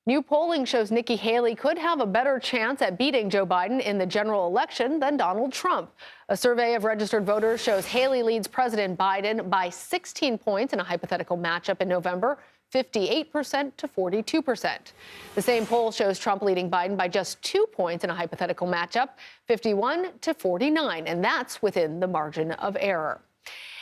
New polling shows Nikki Haley could have a better chance at beating Joe Biden in the general election than Donald Trump. A survey of registered voters shows Haley leads President Biden by 16 points in a hypothetical matchup in November, 58% to 42%. The same poll shows Trump leading Biden by just 2 points in a hypothetical matchup, 51 to 49, and that's within the margin of error.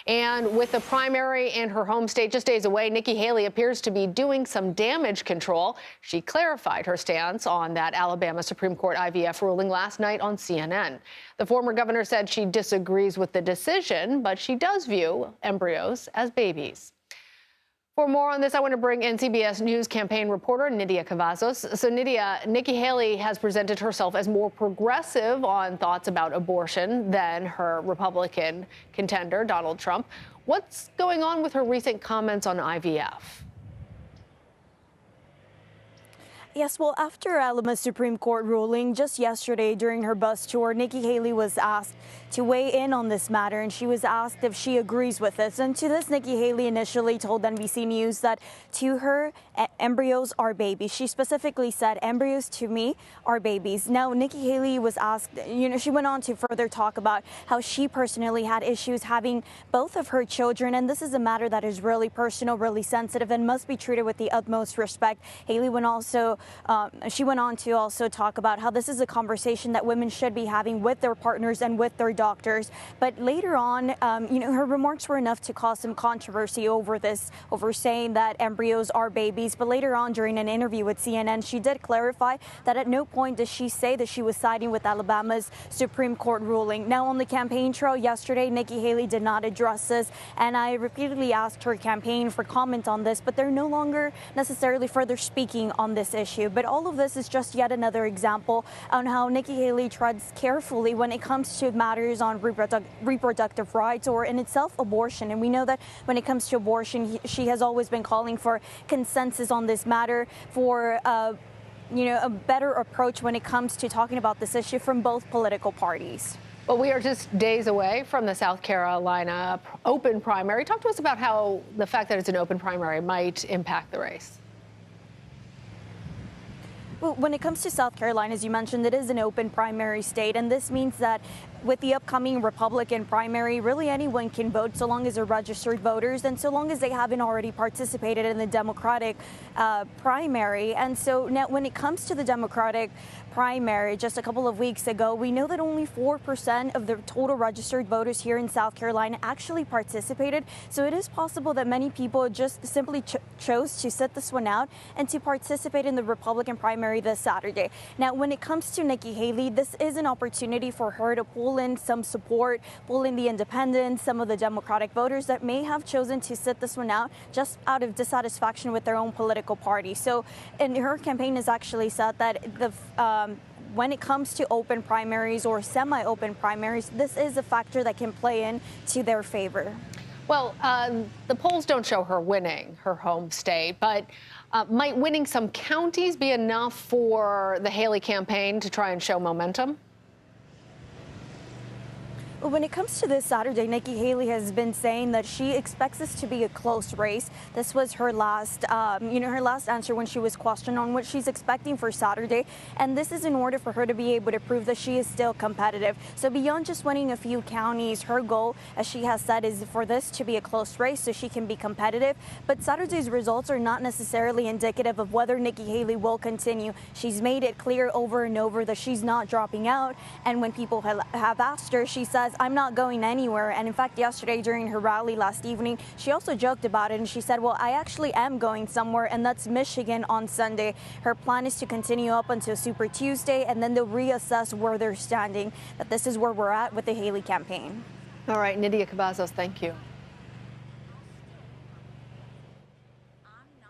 And with the primary in her home state just days away, Nikki Haley appears to be doing some damage control. She clarified her stance on that Alabama Supreme Court IVF ruling last night on CNN. The former governor said she disagrees with the decision, but she does view embryos as babies. For more on this, I want to bring in CBS News campaign reporter Nidia Cavazos. So, Nidia, Nikki Haley has presented herself as more progressive on thoughts about abortion than her Republican contender, Donald Trump. What's going on with her recent comments on IVF? Yes, well, after Alabama Supreme Court ruling just yesterday during her bus tour, Nikki Haley was asked to weigh in on this matter, and she was asked if she agrees with this. And to this, Nikki Haley initially told NBC News that to her, embryos are babies. She specifically said, embryos to me are babies. Now, Nikki Haley was asked, she went on to further talk about how she personally had issues having both of her children, and this is a matter that is really personal, really sensitive, and must be treated with the utmost respect. Haley she went on to also talk about how this is a conversation that women should be having with their partners and with their doctors. But later on, her remarks were enough to cause some controversy over saying that embryos are babies. But later on, during an interview with CNN, she did clarify that at no point did she say that she was siding with Alabama's Supreme Court ruling. Now, on the campaign trail yesterday, Nikki Haley did not address this, and I repeatedly asked her campaign for comment on this, but they're no longer necessarily further speaking on this issue. But all of this is just yet another example on how Nikki Haley treads carefully when it comes to matters on reproductive rights or in itself abortion. And we know that when it comes to abortion, she has always been calling for consensus on this matter, for a better approach when it comes to talking about this issue from both political parties. Well, we are just days away from the South Carolina open primary. Talk to us about how the fact that it's an open primary might impact the race. Well, when it comes to South Carolina, as you mentioned, it is an open primary state, and this means that with the upcoming Republican primary, really anyone can vote so long as they're registered voters and so long as they haven't already participated in the Democratic primary. And so now when it comes to the Democratic primary, just a couple of weeks ago, we know that only 4% of the total registered voters here in South Carolina actually participated. So it is possible that many people just simply chose to sit this one out and to participate in the Republican primary this Saturday. Now, when it comes to Nikki Haley, this is an opportunity for her to pull in some support, pull in the independents, some of the Democratic voters that may have chosen to sit this one out just out of dissatisfaction with their own political party. So, and her campaign has actually said that when it comes to open primaries or semi-open primaries, this is a factor that can play in to their favor. Well, the polls don't show her winning her home state, but might winning some counties be enough for the Haley campaign to try and show momentum? When it comes to this Saturday, Nikki Haley has been saying that she expects this to be a close race. This was her last, her last answer when she was questioned on what she's expecting for Saturday. And this is in order for her to be able to prove that she is still competitive. So beyond just winning a few counties, her goal, as she has said, is for this to be a close race so she can be competitive. But Saturday's results are not necessarily indicative of whether Nikki Haley will continue. She's made it clear over and over that she's not dropping out. And when people have asked her, she says, I'm not going anywhere. And in fact, yesterday during her rally last evening, she also joked about it and she said, well, I actually am going somewhere, and that's Michigan on Sunday. Her plan is to continue up until Super Tuesday, and then they'll reassess where they're standing. But this is where we're at with the Haley campaign. All right, Nidia Cavazos, thank you.